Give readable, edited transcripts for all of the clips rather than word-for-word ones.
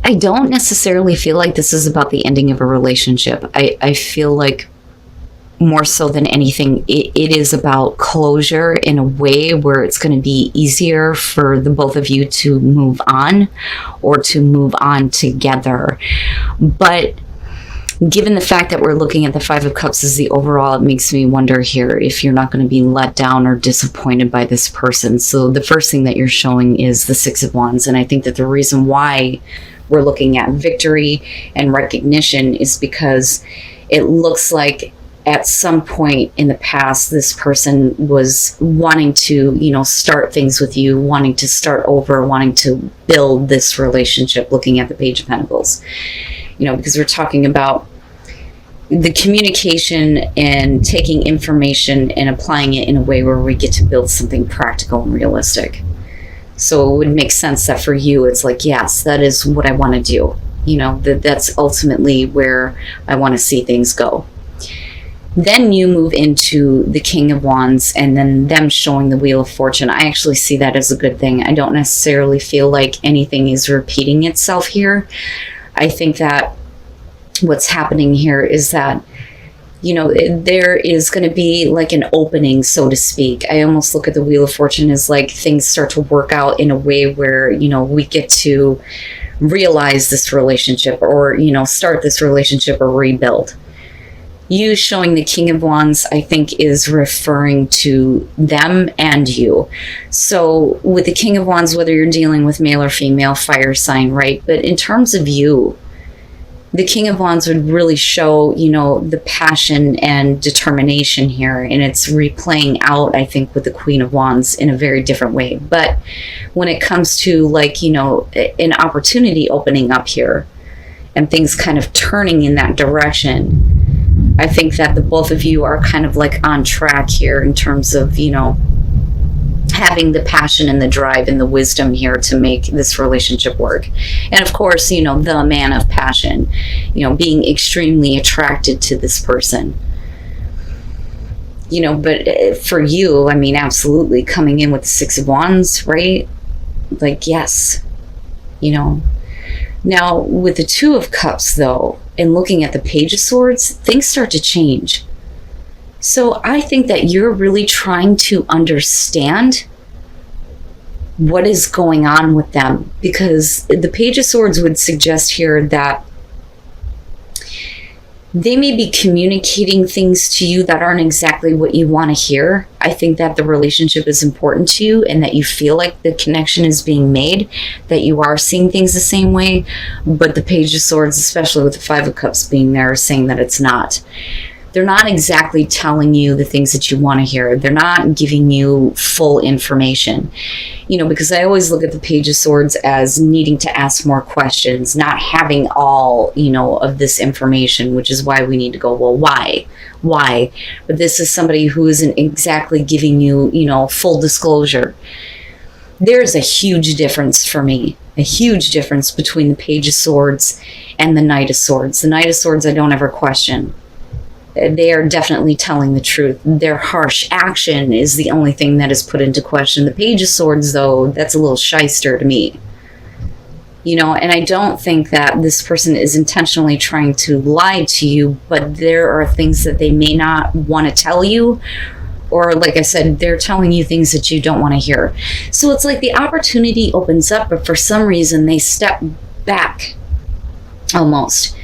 I don't necessarily feel like this is about the ending of a relationship. I feel like more so than anything, it is about closure in a way where it's going to be easier for the both of you to move on or to move on together. But given the fact that we're looking at the Five of Cups as the overall, it makes me wonder here if you're not going to be let down or disappointed by this person. So the first thing that you're showing is the Six of Wands. And I think that the reason why we're looking at victory and recognition is because it looks like at some point in the past, this person was wanting to, start things with you, wanting to start over, wanting to build this relationship, looking at the Page of Pentacles. Because we're talking about the communication and taking information and applying it in a way where we get to build something practical and realistic. So it would make sense that for you, it's like, yes, that is what I want to do. That's ultimately where I want to see things go. Then you move into the King of Wands and then them showing the Wheel of Fortune. I actually see that as a good thing. I don't necessarily feel like anything is repeating itself here. I think that what's happening here is that, there is going to be like an opening, so to speak. I almost look at the Wheel of Fortune as like things start to work out in a way where, we get to realize this relationship or, start this relationship or rebuild. You showing the King of Wands, I think, is referring to them and you. So with the King of Wands, whether you're dealing with male or female, fire sign, right? But in terms of you, the King of Wands would really show, the passion and determination here. And it's replaying out, I think, with the Queen of Wands in a very different way. But when it comes to like, an opportunity opening up here and things kind of turning in that direction, I think that the both of you are kind of like on track here in terms of, having the passion and the drive and the wisdom here to make this relationship work. And of course, the man of passion, being extremely attracted to this person. But for you, I mean, absolutely coming in with the Six of Wands, right? Like, yes, Now, with the Two of Cups, though, and looking at the Page of Swords, things start to change. So I think that you're really trying to understand what is going on with them, because the Page of Swords would suggest here that they may be communicating things to you that aren't exactly what you want to hear. I think that the relationship is important to you and that you feel like the connection is being made, that you are seeing things the same way. But the Page of Swords, especially with the Five of Cups being there, is saying that it's not. They're not exactly telling you the things that you want to hear. They're not giving you full information. Because I always look at the Page of Swords as needing to ask more questions, not having all, of this information, which is why we need to go, well, why? Why? But this is somebody who isn't exactly giving you, full disclosure. There's a huge difference for me, a huge difference between the Page of Swords and the Knight of Swords. The Knight of Swords, I don't ever question. They are definitely telling the truth. Their harsh action is the only thing that is put into question. The Page of Swords, though, that's a little shyster to me. And I don't think that this person is intentionally trying to lie to you, but there are things that they may not want to tell you. Or like I said, they're telling you things that you don't want to hear. So it's like the opportunity opens up, but for some reason they step back almost.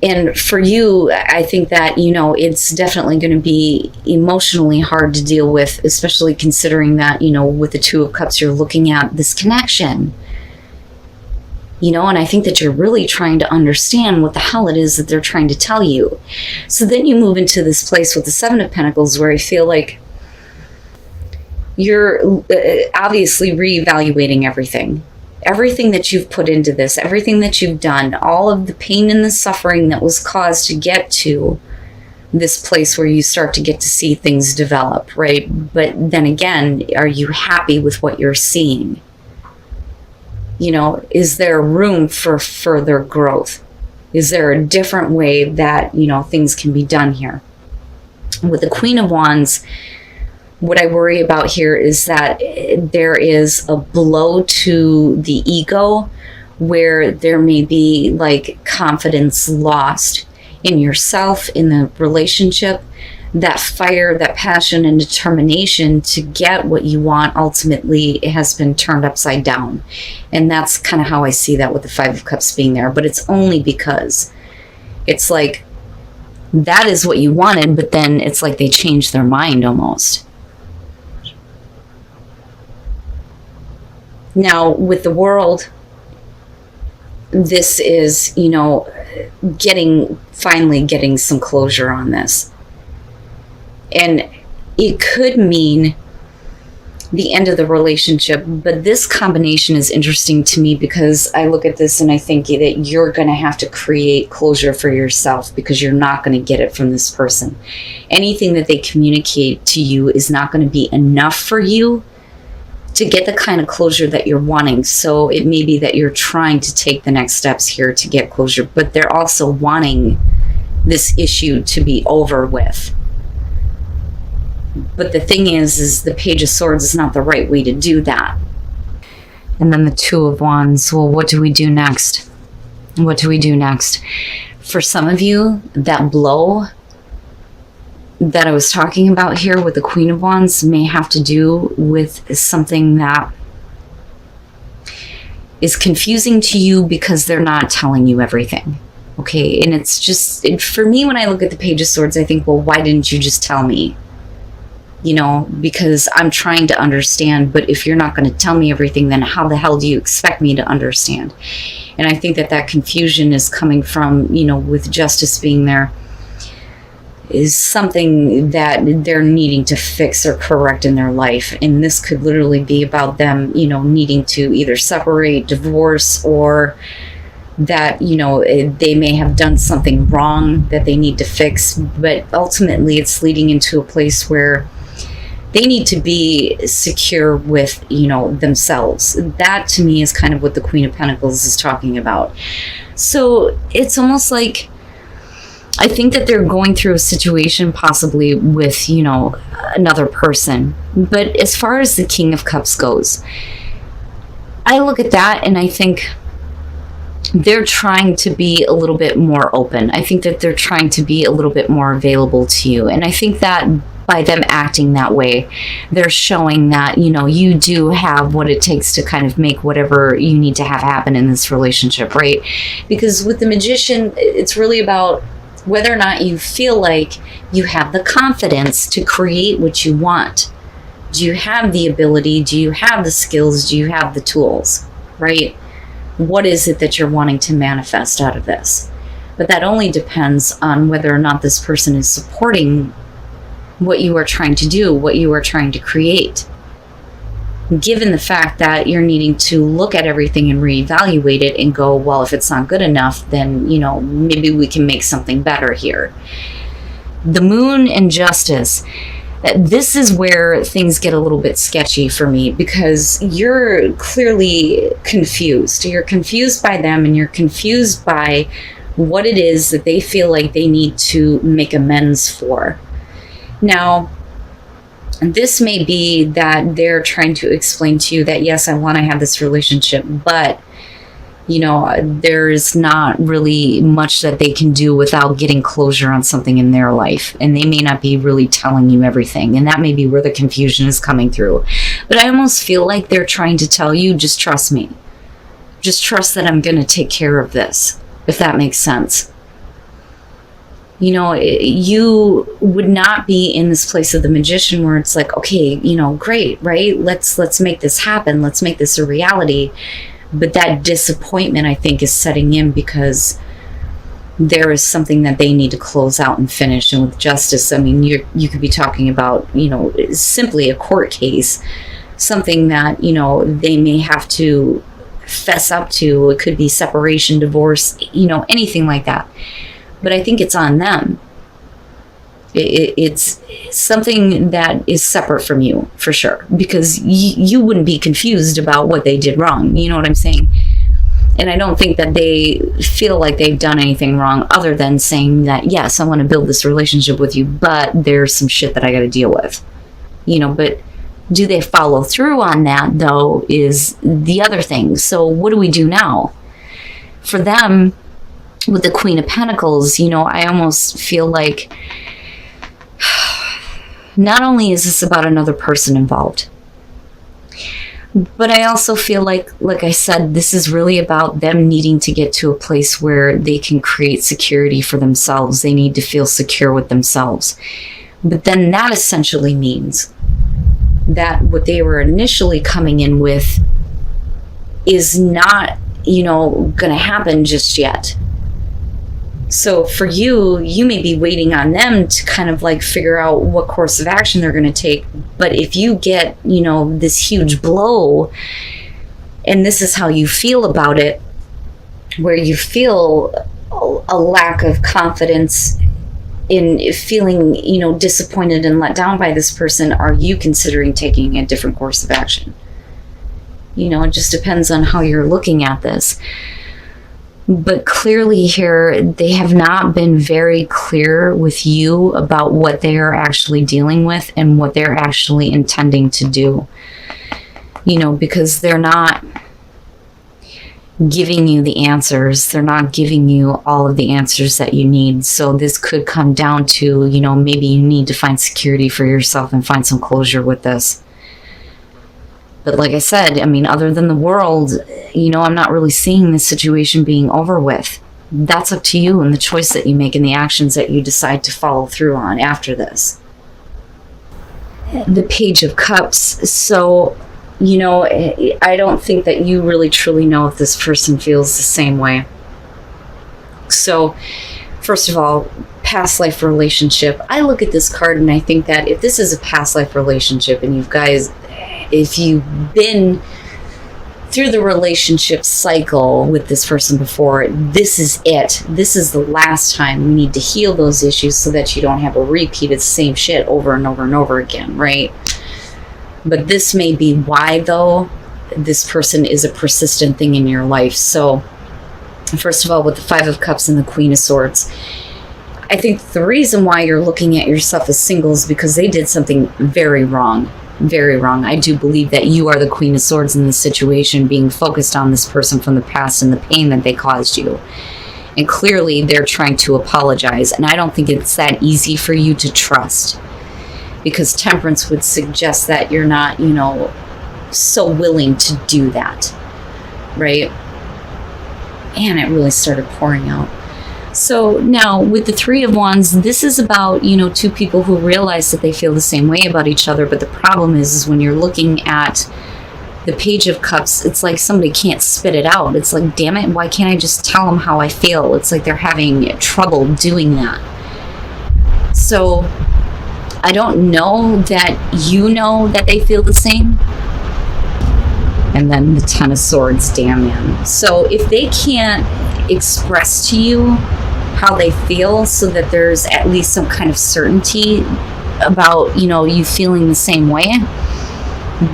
And for you, I think that, it's definitely going to be emotionally hard to deal with, especially considering that, with the Two of Cups, you're looking at this connection. And I think that you're really trying to understand what the hell it is that they're trying to tell you. So then you move into this place with the Seven of Pentacles where I feel like you're obviously reevaluating everything. Everything that you've put into this, everything that you've done, all of the pain and the suffering that was caused to get to this place where you start to get to see things develop, right? But then again, are you happy with what you're seeing? Is there room for further growth? Is there a different way that, things can be done here? With the Queen of Wands, what I worry about here is that there is a blow to the ego where there may be like confidence lost in yourself, in the relationship. That fire, that passion and determination to get what you want ultimately has been turned upside down. And that's kind of how I see that with the Five of Cups being there. But it's only because it's like that is what you wanted, but then it's like they changed their mind almost. Now, with the World, this is, finally getting some closure on this. And it could mean the end of the relationship, but this combination is interesting to me because I look at this and I think that you're going to have to create closure for yourself because you're not going to get it from this person. Anything that they communicate to you is not going to be enough for you to get the kind of closure that you're wanting. So it may be that you're trying to take the next steps here to get closure, but they're also wanting this issue to be over with. But the thing is the Page of Swords is not the right way to do that. And then the Two of Wands. Well, what do we do next? What do we do next? For some of you, that blow that I was talking about here with the Queen of Wands may have to do with something that is confusing to you because they're not telling you everything. Okay, and it's just, for me, when I look at the Page of Swords, I think, well, why didn't you just tell me? Because I'm trying to understand, but if you're not going to tell me everything, then how the hell do you expect me to understand? And I think that confusion is coming from, with Justice being there, is something that they're needing to fix or correct in their life. And this could literally be about them, needing to either separate, divorce, or that, they may have done something wrong that they need to fix. But ultimately, it's leading into a place where they need to be secure with, themselves. That to me is kind of what the Queen of Pentacles is talking about. So it's almost like, I think that they're going through a situation possibly with, another person. But as far as the King of Cups goes, I look at that and I think they're trying to be a little bit more open. I think that they're trying to be a little bit more available to you. And I think that by them acting that way, they're showing that, you do have what it takes to kind of make whatever you need to have happen in this relationship, right? Because with the Magician, it's really about whether or not you feel like you have the confidence to create what you want. Do you have the ability? Do you have the skills? Do you have the tools, right? What is it that you're wanting to manifest out of this? But that only depends on whether or not this person is supporting what you are trying to do, what you are trying to create. Given the fact that you're needing to look at everything and reevaluate it and go, well, if it's not good enough, then, maybe we can make something better here. The Moon and Justice. This is where things get a little bit sketchy for me because you're clearly confused. You're confused by them and you're confused by what it is that they feel like they need to make amends for. Now, this may be that they're trying to explain to you that, yes, I want to have this relationship, but, there is not really much that they can do without getting closure on something in their life. And they may not be really telling you everything. And that may be where the confusion is coming through. But I almost feel like they're trying to tell you, just trust me. Just trust that I'm going to take care of this, if that makes sense. You would not be in this place of the Magician where it's like, okay, great, right? Let's make this happen. Let's make this a reality. But that disappointment, I think, is setting in because there is something that they need to close out and finish. And with Justice, I mean, you could be talking about, simply a court case, something that, they may have to fess up to. It could be separation, divorce, anything like that. But I think it's on them. It's something that is separate from you, for sure, because you wouldn't be confused about what they did wrong. You know what I'm saying? And I don't think that they feel like they've done anything wrong other than saying that, yes, I want to build this relationship with you, but there's some shit that I got to deal with. But do they follow through on that, though, is the other thing. So what do we do now? for them, with the Queen of Pentacles, I almost feel like not only is this about another person involved, but I also feel like I said, this is really about them needing to get to a place where they can create security for themselves. They need to feel secure with themselves. But then that essentially means that what they were initially coming in with is not, going to happen just yet. So for you may be waiting on them to kind of like figure out what course of action they're going to take. But if you get, this huge blow, and this is how you feel about it, where you feel a lack of confidence in feeling, disappointed and let down by this person, are you considering taking a different course of action? It just depends on how you're looking at this. But clearly here, they have not been very clear with you about what they are actually dealing with and what they're actually intending to do. Because they're not giving you the answers. They're not giving you all of the answers that you need. So this could come down to, maybe you need to find security for yourself and find some closure with this. But like I said, other than the world, I'm not really seeing this situation being over with. That's up to you and the choice that you make and the actions that you decide to follow through on after this. The Page of Cups. So, I don't think that you really truly know if this person feels the same way. So, first of all, past life relationship. I look at this card and I think that if this is a past life relationship and if you've been through the relationship cycle with this person before, this is it. This is the last time you need to heal those issues so that you don't have a repeat of the same shit over and over and over again, right? But this may be why, though, this person is a persistent thing in your life. So, first of all, with the Five of Cups and the Queen of Swords, I think the reason why you're looking at yourself as single is because they did something very wrong. Very wrong. I do believe that you are the Queen of Swords in this situation, being focused on this person from the past and the pain that they caused you. And clearly they're trying to apologize. And I don't think it's that easy for you to trust, because Temperance would suggest that you're not, so willing to do that, right? And it really started pouring out. So now with the Three of Wands, this is about, two people who realize that they feel the same way about each other. But the problem is when you're looking at the Page of Cups, it's like somebody can't spit it out. It's like, damn it, why can't I just tell them how I feel? It's like they're having trouble doing that. So I don't know that that they feel the same. And then the Ten of Swords, damn man. So if they can't express to you how they feel so that there's at least some kind of certainty about, you feeling the same way,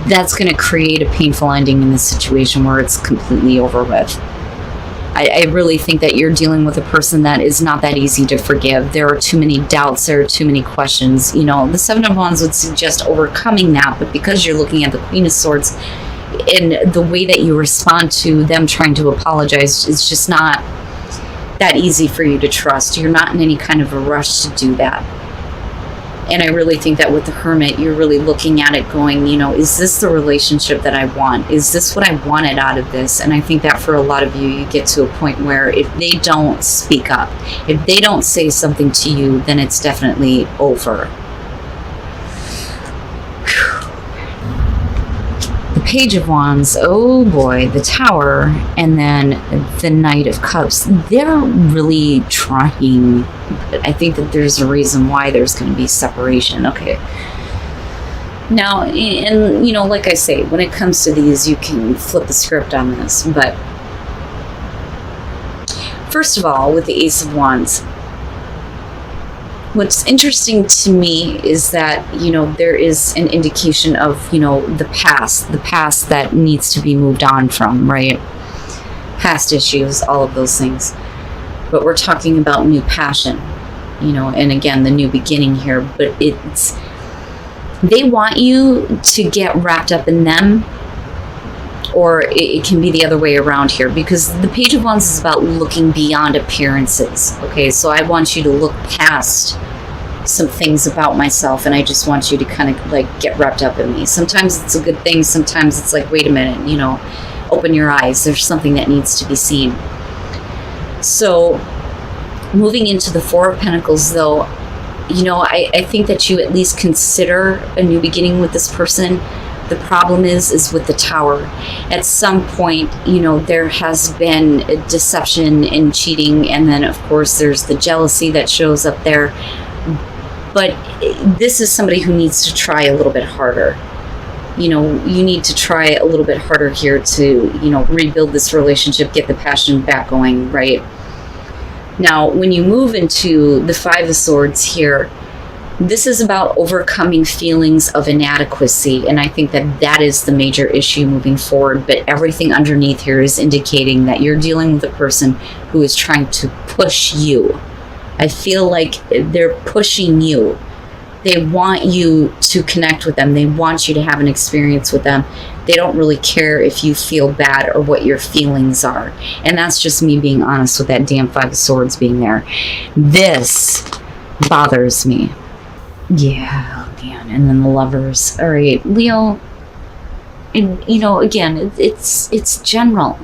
that's going to create a painful ending in this situation where it's completely over with. I really think that you're dealing with a person that is not that easy to forgive. There are too many doubts. There are too many questions. The Seven of Wands would suggest overcoming that, but because you're looking at the Queen of Swords, and the way that you respond to them trying to apologize is just not that easy for you to trust. You're not in any kind of a rush to do that. And I really think that with the Hermit, you're really looking at it going, is this the relationship that I want? Is this what I wanted out of this? And I think that for a lot of you, you get to a point where if they don't speak up, if they don't say something to you, then it's definitely over. Page of Wands, oh boy, the Tower, and then the Knight of Cups. They're really trying. I think that there's a reason why there's going to be separation. Okay. Now, and like I say, when it comes to these, you can flip the script on this. But first of all, with the Ace of Wands, what's interesting to me is that, there is an indication of, the past that needs to be moved on from, right? Past issues, all of those things. But we're talking about new passion, and again, the new beginning here. But they want you to get wrapped up in them or it can be the other way around here, because the Page of Wands is about looking beyond appearances. Okay, so I want you to look past some things about myself, and I just want you to kind of like get wrapped up in me. Sometimes it's a good thing, sometimes it's like, wait a minute, you know, open your eyes, there's something that needs to be seen. So moving into the Four of Pentacles, though, you know, I think that you at least consider a new beginning with this person. The problem is with the Tower. At some point, you know, there has been a deception and cheating, and then of course there's the jealousy that shows up there. But this is somebody who needs to try a little bit harder. You know, you need to try a little bit harder here to, you know, rebuild this relationship, get the passion back going, right? Now, when you move into the Five of Swords here, this is about overcoming feelings of inadequacy, and I think that that is the major issue moving forward. But everything underneath here is indicating that you're dealing with a person who is trying to push you. I feel like they're pushing you. They want you to connect with them. They want you to have an experience with them. They don't really care if you feel bad or what your feelings are. And that's just me being honest with that damn Five of Swords being there. This bothers me. Yeah, man. And then the Lovers. All right, Leo. And, you know, again, it's general.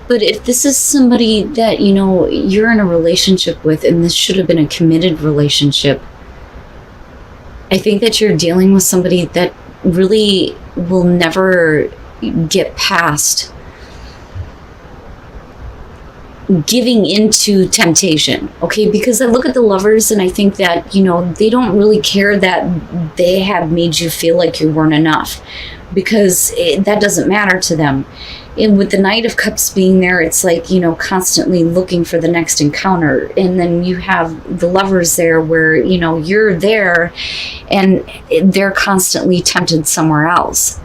But if this is somebody that, you know, you're in a relationship with, and this should have been a committed relationship, I think that you're dealing with somebody that really will never get past giving into temptation. Okay, because I look at the Lovers and I think that, you know, they don't really care that they have made you feel like you weren't enough, because that doesn't matter to them. And with the Knight of Cups being there, it's like, you know, constantly looking for the next encounter. And then you have the Lovers there where, you know, you're there and they're constantly tempted somewhere else.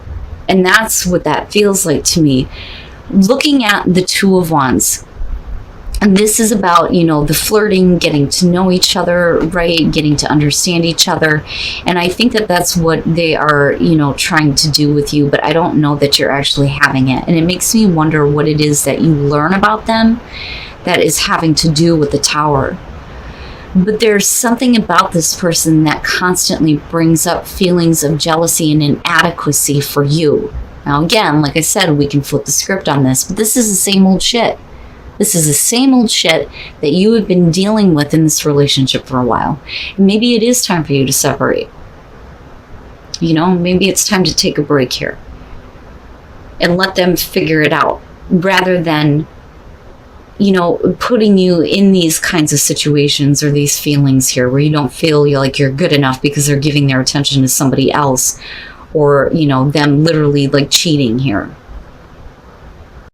And that's what that feels like to me. Looking at the Two of Wands, and this is about, you know, the flirting, getting to know each other, right? Getting to understand each other. And I think that that's what they are, you know, trying to do with you, but I don't know that you're actually having it. And it makes me wonder what it is that you learn about them that is having to do with the Tower. But there's something about this person that constantly brings up feelings of jealousy and inadequacy for you. Now, again, like I said, we can flip the script on this, but this is the same old shit. This is the same old shit that you have been dealing with in this relationship for a while. Maybe it is time for you to separate. You know, maybe it's time to take a break here and let them figure it out, rather than, you know, putting you in these kinds of situations or these feelings here where you don't feel like you're good enough because they're giving their attention to somebody else, or, you know, them literally like cheating here.